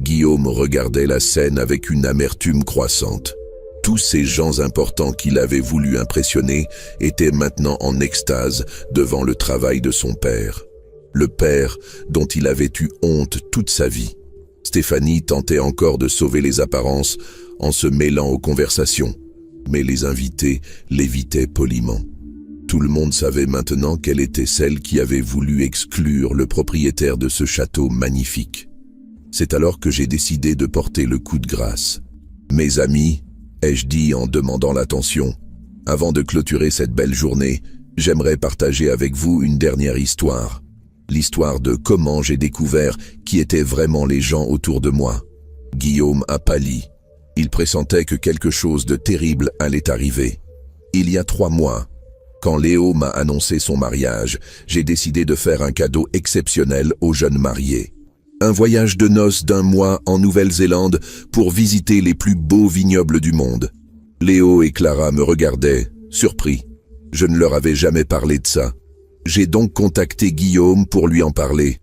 Guillaume regardait la scène avec une amertume croissante. Tous ces gens importants qu'il avait voulu impressionner étaient maintenant en extase devant le travail de son père. Le père dont il avait eu honte toute sa vie. Stéphanie tentait encore de sauver les apparences en se mêlant aux conversations, mais les invités l'évitaient poliment. Tout le monde savait maintenant qu'elle était celle qui avait voulu exclure le propriétaire de ce château magnifique. C'est alors que j'ai décidé de porter le coup de grâce. Mes amis, ai-je dit en demandant l'attention, avant de clôturer cette belle journée, j'aimerais partager avec vous une dernière histoire. L'histoire de comment j'ai découvert qui étaient vraiment les gens autour de moi. Guillaume a pâli. Il pressentait que quelque chose de terrible allait arriver. Il y a 3 mois, quand Léo m'a annoncé son mariage, j'ai décidé de faire un cadeau exceptionnel aux jeunes mariés. Un voyage de noces d'1 mois en Nouvelle-Zélande pour visiter les plus beaux vignobles du monde. Léo et Clara me regardaient, surpris. Je ne leur avais jamais parlé de ça. J'ai donc contacté Guillaume pour lui en parler.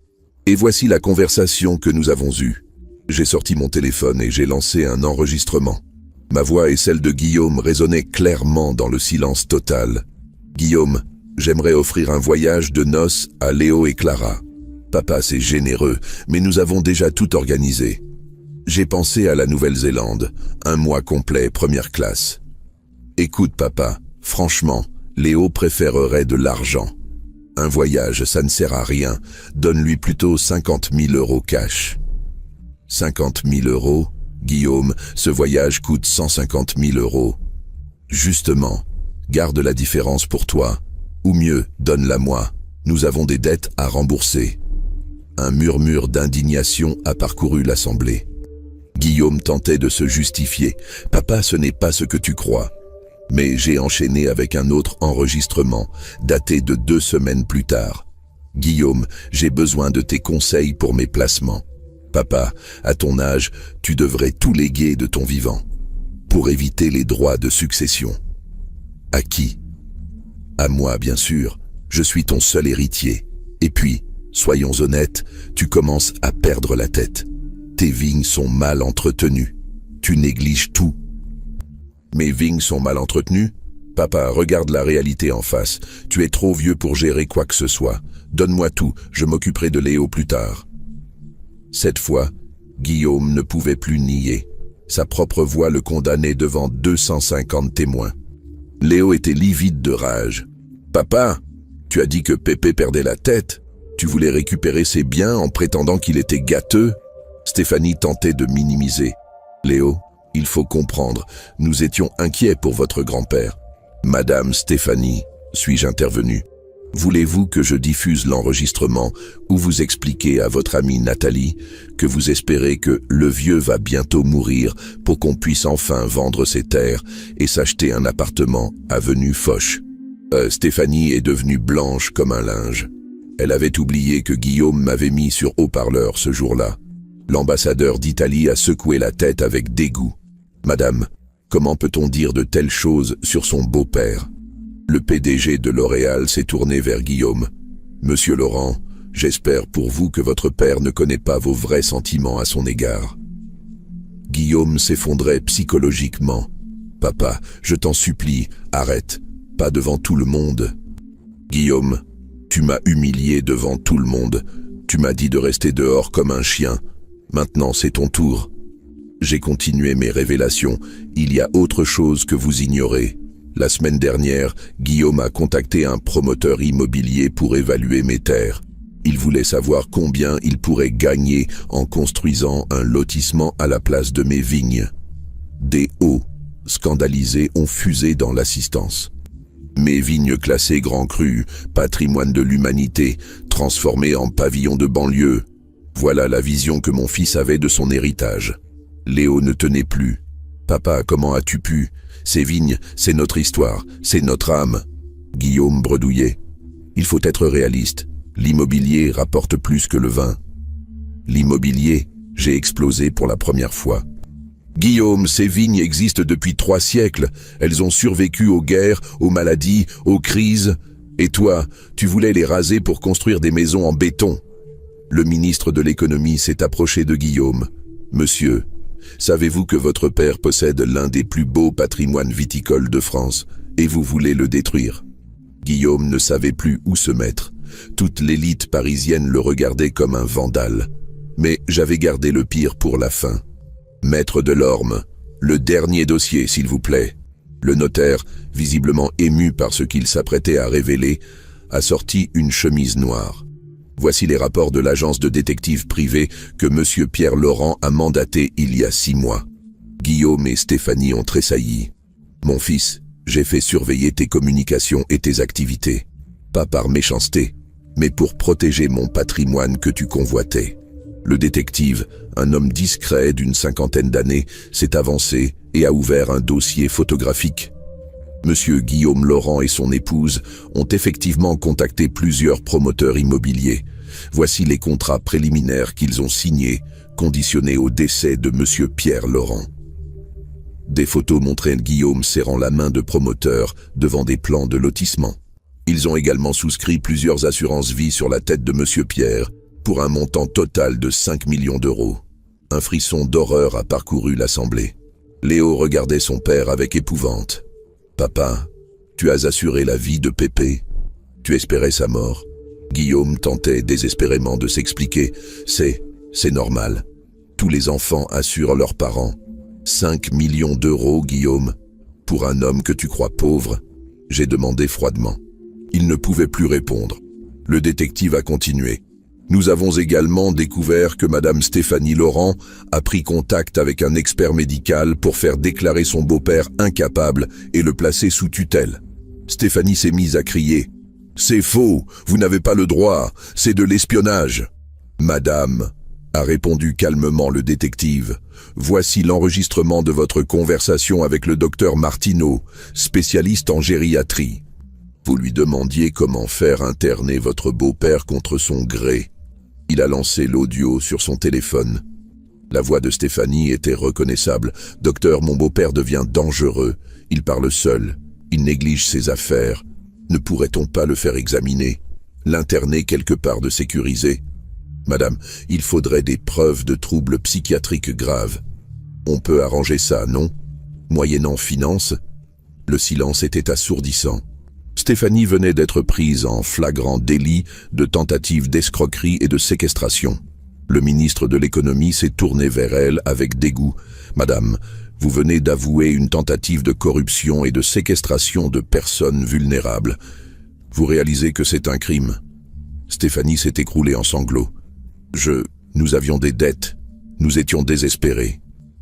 Et voici la conversation que nous avons eue. J'ai sorti mon téléphone et j'ai lancé un enregistrement. Ma voix et celle de Guillaume résonnaient clairement dans le silence total. Guillaume, j'aimerais offrir un voyage de noces à Léo et Clara. Papa, c'est généreux, mais nous avons déjà tout organisé. J'ai pensé à la Nouvelle-Zélande, un mois complet, première classe. Écoute papa, franchement, Léo préférerait de l'argent. Un voyage, ça ne sert à rien, donne-lui plutôt 50 000 € cash. 50 000 €, Guillaume, ce voyage coûte 150 000 €. Justement, garde la différence pour toi, ou mieux, donne-la-moi, nous avons des dettes à rembourser. Un murmure d'indignation a parcouru l'assemblée. Guillaume tentait de se justifier. « Papa, ce n'est pas ce que tu crois. » Mais j'ai enchaîné avec un autre enregistrement, daté de 2 semaines plus tard. « Guillaume, j'ai besoin de tes conseils pour mes placements. Papa, à ton âge, tu devrais tout léguer de ton vivant, pour éviter les droits de succession. » À qui? À moi, bien sûr. Je suis ton seul héritier. Et puis, soyons honnêtes, tu commences à perdre la tête. Tes vignes sont mal entretenues. Tu négliges tout. Mes vignes sont mal entretenues? Papa, regarde la réalité en face. Tu es trop vieux pour gérer quoi que ce soit. Donne-moi tout, je m'occuperai de Léo plus tard. Cette fois, Guillaume ne pouvait plus nier. Sa propre voix le condamnait devant 250 témoins. Léo était livide de rage. « Papa, tu as dit que Pépé perdait la tête. Tu voulais récupérer ses biens en prétendant qu'il était gâteux. » Stéphanie tentait de minimiser. « Léo, il faut comprendre, nous étions inquiets pour votre grand-père. »« Madame Stéphanie, suis-je intervenu. Voulez-vous que je diffuse l'enregistrement où vous expliquez à votre amie Nathalie que vous espérez que le vieux va bientôt mourir pour qu'on puisse enfin vendre ses terres et s'acheter un appartement avenue Foch. » Stéphanie est devenue blanche comme un linge. Elle avait oublié que Guillaume m'avait mis sur haut-parleur ce jour-là. L'ambassadeur d'Italie a secoué la tête avec dégoût. « Madame, comment peut-on dire de telles choses sur son beau-père ?» Le PDG de L'Oréal s'est tourné vers Guillaume. « Monsieur Laurent, j'espère pour vous que votre père ne connaît pas vos vrais sentiments à son égard. » Guillaume s'effondrait psychologiquement. « Papa, je t'en supplie, arrête, pas devant tout le monde. »« Guillaume, tu m'as humilié devant tout le monde. Tu m'as dit de rester dehors comme un chien. Maintenant c'est ton tour. » J'ai continué mes révélations. Il y a autre chose que vous ignorez. La semaine dernière, Guillaume a contacté un promoteur immobilier pour évaluer mes terres. Il voulait savoir combien il pourrait gagner en construisant un lotissement à la place de mes vignes. Des hauts, scandalisés, ont fusé dans l'assistance. Mes vignes classées Grand Cru, patrimoine de l'humanité, transformées en pavillon de banlieue. Voilà la vision que mon fils avait de son héritage. Léo ne tenait plus. « Papa, comment as-tu pu? Ces vignes, c'est notre histoire, c'est notre âme. » Guillaume bredouillait. « Il faut être réaliste. L'immobilier rapporte plus que le vin. » L'immobilier, j'ai explosé pour la première fois. « Guillaume, ces vignes existent depuis 3 siècles. Elles ont survécu aux guerres, aux maladies, aux crises. Et toi, tu voulais les raser pour construire des maisons en béton. » Le ministre de l'économie s'est approché de Guillaume. « Monsieur, savez-vous que votre père possède l'un des plus beaux patrimoines viticoles de France et vous voulez le détruire ?» Guillaume ne savait plus où se mettre. Toute l'élite parisienne le regardait comme un vandale. Mais j'avais gardé le pire pour la fin. « Maître Delorme, le dernier dossier, s'il vous plaît. » Le notaire, visiblement ému par ce qu'il s'apprêtait à révéler, a sorti une chemise noire. Voici les rapports de l'agence de détectives privée que Monsieur Pierre Laurent a mandaté il y a 6 mois. Guillaume et Stéphanie ont tressailli. « Mon fils, j'ai fait surveiller tes communications et tes activités. Pas par méchanceté, mais pour protéger mon patrimoine que tu convoitais. » Le détective, un homme discret d'une 50aine d'années, s'est avancé et a ouvert un dossier photographique. Monsieur Guillaume Laurent et son épouse ont effectivement contacté plusieurs promoteurs immobiliers. Voici les contrats préliminaires qu'ils ont signés, conditionnés au décès de Monsieur Pierre Laurent. Des photos montraient Guillaume serrant la main de promoteurs devant des plans de lotissement. Ils ont également souscrit plusieurs assurances vie sur la tête de Monsieur Pierre, pour un montant total de 5 millions d'euros. Un frisson d'horreur a parcouru l'assemblée. Léo regardait son père avec épouvante. « Papa, tu as assuré la vie de Pépé. Tu espérais sa mort. » Guillaume tentait désespérément de s'expliquer. « C'est normal. Tous les enfants assurent leurs parents. 5 millions d'euros, Guillaume, pour un homme que tu crois pauvre ?» J'ai demandé froidement. Il ne pouvait plus répondre. Le détective a continué. Nous avons également découvert que Madame Stéphanie Laurent a pris contact avec un expert médical pour faire déclarer son beau-père incapable et le placer sous tutelle. Stéphanie s'est mise à crier. « C'est faux, vous n'avez pas le droit, c'est de l'espionnage. » « Madame, » a répondu calmement le détective, « voici l'enregistrement de votre conversation avec le docteur Martineau, spécialiste en gériatrie. Vous lui demandiez comment faire interner votre beau-père contre son gré. Il a lancé l'audio sur son téléphone. La voix de Stéphanie était reconnaissable. « Docteur, mon beau-père devient dangereux. Il parle seul. Il néglige ses affaires. Ne pourrait-on pas le faire examiner? L'interner quelque part de sécurisé? Madame, il faudrait des preuves de troubles psychiatriques graves. On peut arranger ça, non? Moyennant finance ?» Le silence était assourdissant. Stéphanie venait d'être prise en flagrant délit de tentative d'escroquerie et de séquestration. Le ministre de l'économie s'est tourné vers elle avec dégoût. « Madame, vous venez d'avouer une tentative de corruption et de séquestration de personnes vulnérables. Vous réalisez que c'est un crime. » Stéphanie s'est écroulée en sanglots. Nous avions des dettes. Nous étions désespérés.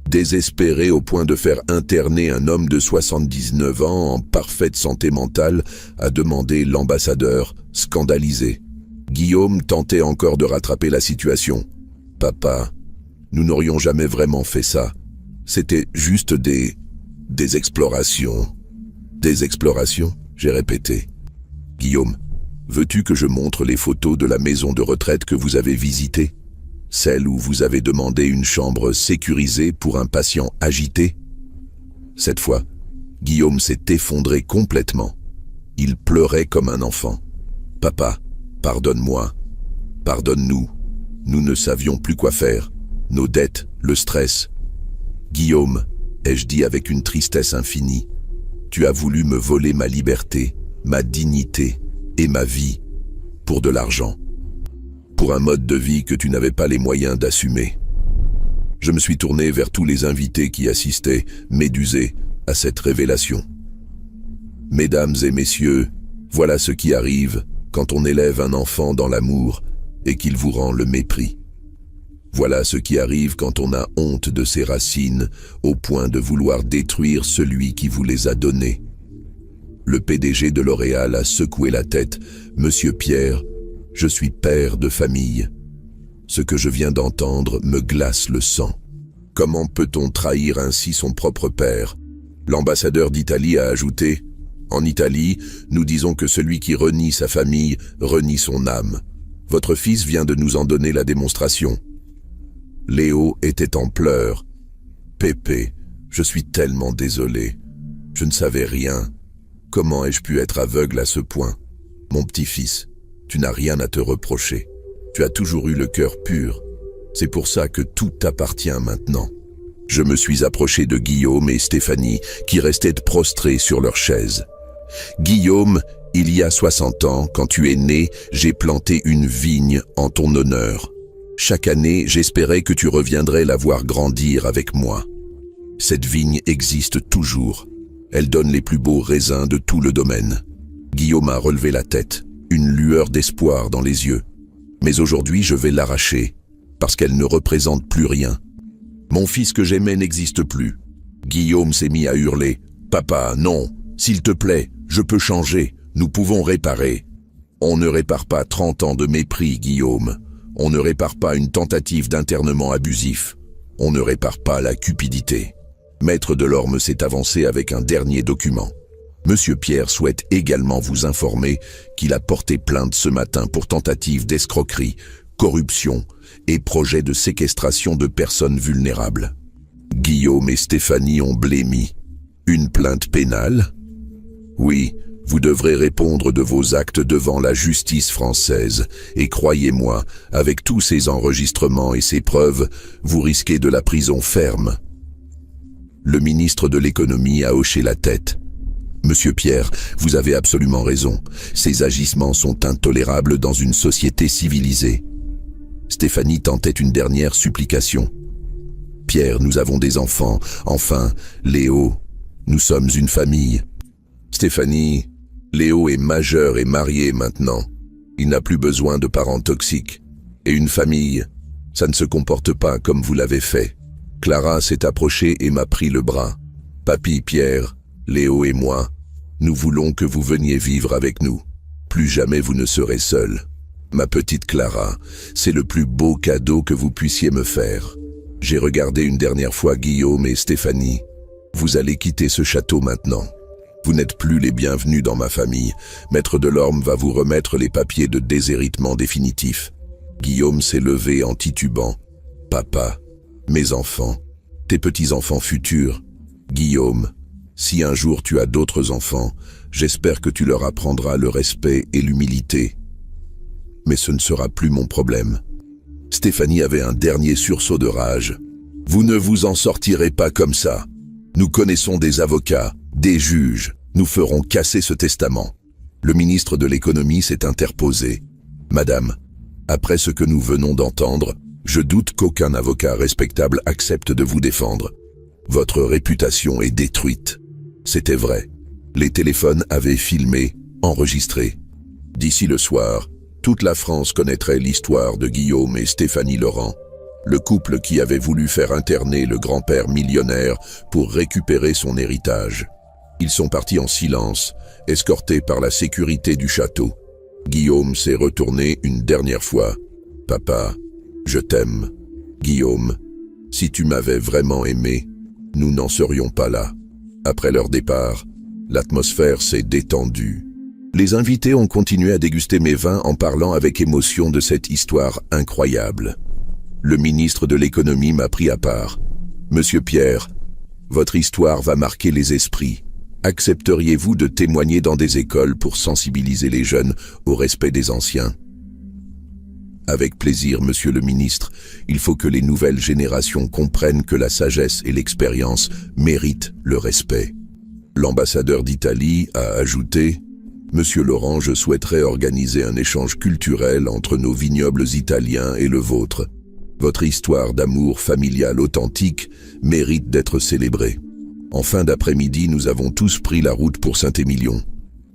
Désespérés au point de faire interner un homme de 79 ans en parfaite santé mentale, a demandé l'ambassadeur, scandalisé. Guillaume tentait encore de rattraper la situation. « Papa, nous n'aurions jamais vraiment fait ça. C'était juste des explorations. »« Des explorations ?» j'ai répété. « Guillaume, veux-tu que je montre les photos de la maison de retraite que vous avez visitée? Celle où vous avez demandé une chambre sécurisée pour un patient agité ?» Cette fois, Guillaume s'est effondré complètement. Il pleurait comme un enfant. « Papa, pardonne-moi. Pardonne-nous. Nous ne savions plus quoi faire. Nos dettes, le stress. »« Guillaume, » ai-je dit avec une tristesse infinie, « tu as voulu me voler ma liberté, ma dignité et ma vie pour de l'argent. Pour un mode de vie que tu n'avais pas les moyens d'assumer. » Je me suis tourné vers tous les invités qui assistaient, médusés, à cette révélation. « Mesdames et messieurs, voilà ce qui arrive quand on élève un enfant dans l'amour et qu'il vous rend le mépris. Voilà ce qui arrive quand on a honte de ses racines au point de vouloir détruire celui qui vous les a données. » Le PDG de L'Oréal a secoué la tête. « Monsieur Pierre, je suis père de famille. Ce que je viens d'entendre me glace le sang. Comment peut-on trahir ainsi son propre père ?» L'ambassadeur d'Italie a ajouté « En Italie, nous disons que celui qui renie sa famille renie son âme. Votre fils vient de nous en donner la démonstration. » Léo était en pleurs. « Pépé, je suis tellement désolé. Je ne savais rien. Comment ai-je pu être aveugle à ce point? Mon petit-fils, tu n'as rien à te reprocher. Tu as toujours eu le cœur pur. C'est pour ça que tout t'appartient maintenant. » Je me suis approché de Guillaume et Stéphanie, qui restaient prostrés sur leur chaise. « Guillaume, il y a 60 ans, quand tu es né, j'ai planté une vigne en ton honneur. Chaque année, j'espérais que tu reviendrais la voir grandir avec moi. Cette vigne existe toujours. Elle donne les plus beaux raisins de tout le domaine. » Guillaume a relevé la tête, une lueur d'espoir dans les yeux. « Mais aujourd'hui, je vais l'arracher, parce qu'elle ne représente plus rien. Mon fils que j'aimais n'existe plus. » Guillaume s'est mis à hurler. « Papa, non, s'il te plaît, je peux changer, nous pouvons réparer. » On ne répare pas 30 ans de mépris, Guillaume. On ne répare pas une tentative d'internement abusif. On ne répare pas la cupidité. Maître Delorme s'est avancé avec un dernier document. Monsieur Pierre souhaite également vous informer qu'il a porté plainte ce matin pour tentative d'escroquerie, corruption et projet de séquestration de personnes vulnérables. Guillaume et Stéphanie ont blêmi. Une plainte pénale? Oui, Vous devrez répondre de vos actes devant la justice française, et croyez-moi, avec tous ces enregistrements et ces preuves, vous risquez de la prison ferme. » Le ministre de l'économie a hoché la tête. « Monsieur Pierre, vous avez absolument raison. Ces agissements sont intolérables dans une société civilisée. » Stéphanie tentait une dernière supplication. « Pierre, nous avons des enfants. Enfin, Léo, nous sommes une famille. » « Stéphanie, Léo est majeur et marié maintenant. Il n'a plus besoin de parents toxiques. Et une famille, ça ne se comporte pas comme vous l'avez fait. » Clara s'est approchée et m'a pris le bras. « Papy, Pierre, Léo et moi, nous voulons que vous veniez vivre avec nous. Plus jamais vous ne serez seul. Ma petite Clara, c'est le plus beau cadeau que vous puissiez me faire. J'ai regardé une dernière fois Guillaume et Stéphanie. Vous allez quitter ce château maintenant. Vous n'êtes plus les bienvenus dans ma famille. Maître Delorme va vous remettre les papiers de déshéritement définitif. » Guillaume s'est levé en titubant. « Papa, mes enfants, tes petits-enfants futurs. Guillaume, si un jour tu as d'autres enfants, j'espère que tu leur apprendras le respect et l'humilité. Mais ce ne sera plus mon problème. » Stéphanie avait un dernier sursaut de rage. « Vous ne vous en sortirez pas comme ça. Nous connaissons des avocats, des juges. Nous ferons casser ce testament. » Le ministre de l'économie s'est interposé. « Madame, après ce que nous venons d'entendre, je doute qu'aucun avocat respectable accepte de vous défendre. Votre réputation est détruite. » C'était vrai. Les téléphones avaient filmé, enregistré. D'ici le soir, toute la France connaîtrait l'histoire de Guillaume et Stéphanie Laurent, le couple qui avait voulu faire interner le grand-père millionnaire pour récupérer son héritage. Ils sont partis en silence, escortés par la sécurité du château. Guillaume s'est retourné une dernière fois. « Papa, je t'aime. Guillaume, si tu m'avais vraiment aimé, nous n'en serions pas là. » Après leur départ, l'atmosphère s'est détendue. Les invités ont continué à déguster mes vins en parlant avec émotion de cette histoire incroyable. Le ministre de l'économie m'a pris à part. « Monsieur Pierre, votre histoire va marquer les esprits. Accepteriez-vous de témoigner dans des écoles pour sensibiliser les jeunes au respect des anciens ? » « Avec plaisir, monsieur le ministre. Il faut que les nouvelles générations comprennent que la sagesse et l'expérience méritent le respect. » L'ambassadeur d'Italie a ajouté « Monsieur Laurent, je souhaiterais organiser un échange culturel entre nos vignobles italiens et le vôtre. Votre histoire d'amour familial authentique mérite d'être célébrée. » En fin d'après-midi, nous avons tous pris la route pour Saint-Émilion.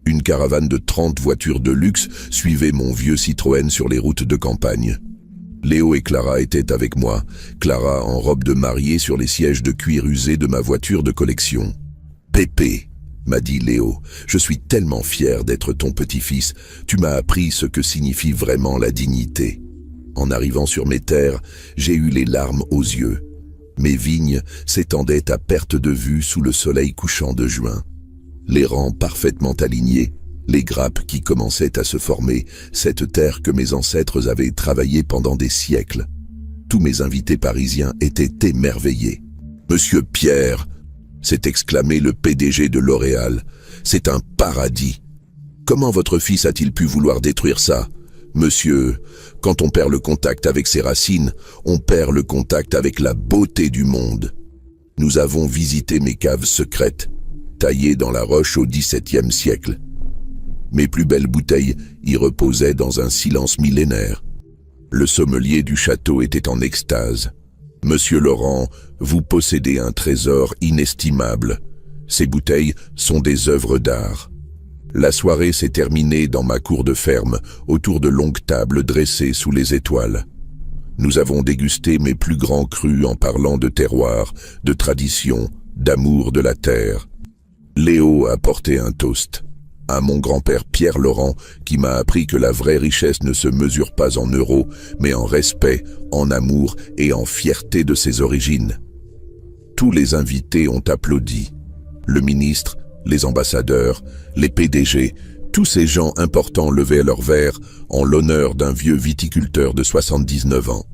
Une caravane de 30 voitures de luxe suivait mon vieux Citroën sur les routes de campagne. Léo et Clara étaient avec moi, Clara en robe de mariée sur les sièges de cuir usé de ma voiture de collection. « Pépé, » m'a dit Léo, « je suis tellement fier d'être ton petit-fils, tu m'as appris ce que signifie vraiment la dignité. » En arrivant sur mes terres, j'ai eu les larmes aux yeux. Mes vignes s'étendaient à perte de vue sous le soleil couchant de juin. Les rangs parfaitement alignés, les grappes qui commençaient à se former, cette terre que mes ancêtres avaient travaillée pendant des siècles. Tous mes invités parisiens étaient émerveillés. « Monsieur Pierre !» s'est exclamé le PDG de L'Oréal. « C'est un paradis. Comment votre fils a-t-il pu vouloir détruire ça ? Monsieur, quand on perd le contact avec ses racines, on perd le contact avec la beauté du monde. Nous avons visité mes caves secrètes, taillées dans la roche au XVIIe siècle. Mes plus belles bouteilles y reposaient dans un silence millénaire. Le sommelier du château était en extase. « Monsieur Laurent, vous possédez un trésor inestimable. Ces bouteilles sont des œuvres d'art. » La soirée s'est terminée dans ma cour de ferme, autour de longues tables dressées sous les étoiles. Nous avons dégusté mes plus grands crus en parlant de terroir, de tradition, d'amour de la terre. Léo a porté un toast à mon grand-père Pierre Laurent, qui m'a appris que la vraie richesse ne se mesure pas en euros, mais en respect, en amour et en fierté de ses origines. Tous les invités ont applaudi. Le ministre, les ambassadeurs, les PDG, tous ces gens importants levaient leurs verres en l'honneur d'un vieux viticulteur de 79 ans.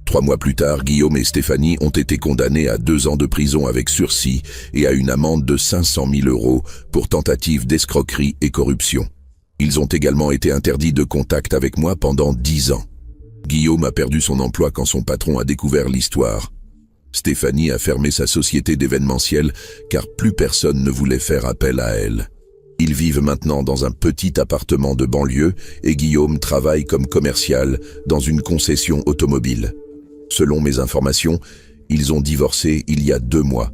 3 mois plus tard, Guillaume et Stéphanie ont été condamnés à 2 ans de prison avec sursis et à une amende de 500 000 € pour tentative d'escroquerie et corruption. Ils ont également été interdits de contact avec moi pendant 10 ans. Guillaume a perdu son emploi quand son patron a découvert l'histoire. Stéphanie a fermé sa société d'événementiel car plus personne ne voulait faire appel à elle. Ils vivent maintenant dans un petit appartement de banlieue et Guillaume travaille comme commercial dans une concession automobile. Selon mes informations, ils ont divorcé il y a 2 mois.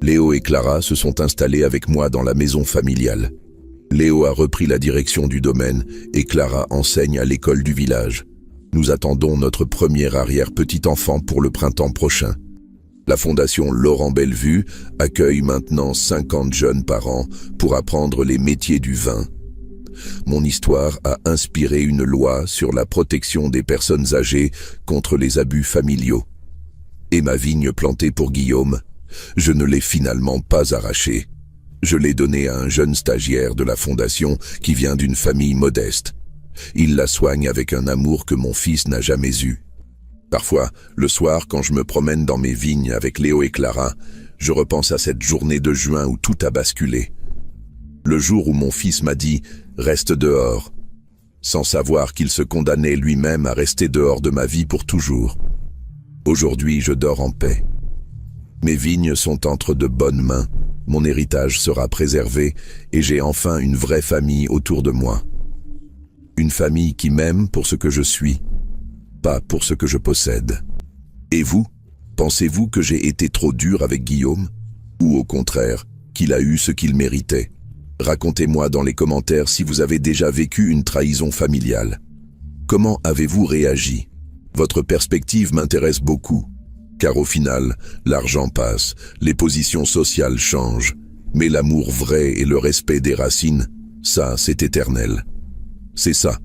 Léo et Clara se sont installés avec moi dans la maison familiale. Léo a repris la direction du domaine et Clara enseigne à l'école du village. Nous attendons notre premier arrière-petit-enfant pour le printemps prochain. La fondation Laurent Bellevue accueille maintenant 50 jeunes par an pour apprendre les métiers du vin. Mon histoire a inspiré une loi sur la protection des personnes âgées contre les abus familiaux. Et ma vigne plantée pour Guillaume, je ne l'ai finalement pas arrachée. Je l'ai donnée à un jeune stagiaire de la fondation qui vient d'une famille modeste. Il la soigne avec un amour que mon fils n'a jamais eu. Parfois, le soir, quand je me promène dans mes vignes avec Léo et Clara, je repense à cette journée de juin où tout a basculé. Le jour où mon fils m'a dit « Reste dehors », sans savoir qu'il se condamnait lui-même à rester dehors de ma vie pour toujours. Aujourd'hui, je dors en paix. Mes vignes sont entre de bonnes mains, mon héritage sera préservé et j'ai enfin une vraie famille autour de moi. Une famille qui m'aime pour ce que je suis, pas pour ce que je possède. Et vous, pensez-vous que j'ai été trop dur avec Guillaume? Ou au contraire, qu'il a eu ce qu'il méritait? Racontez-moi dans les commentaires si vous avez déjà vécu une trahison familiale. Comment avez-vous réagi? Votre perspective m'intéresse beaucoup, car au final, l'argent passe, les positions sociales changent, mais l'amour vrai et le respect des racines, ça, c'est éternel. C'est ça,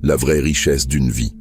la vraie richesse d'une vie.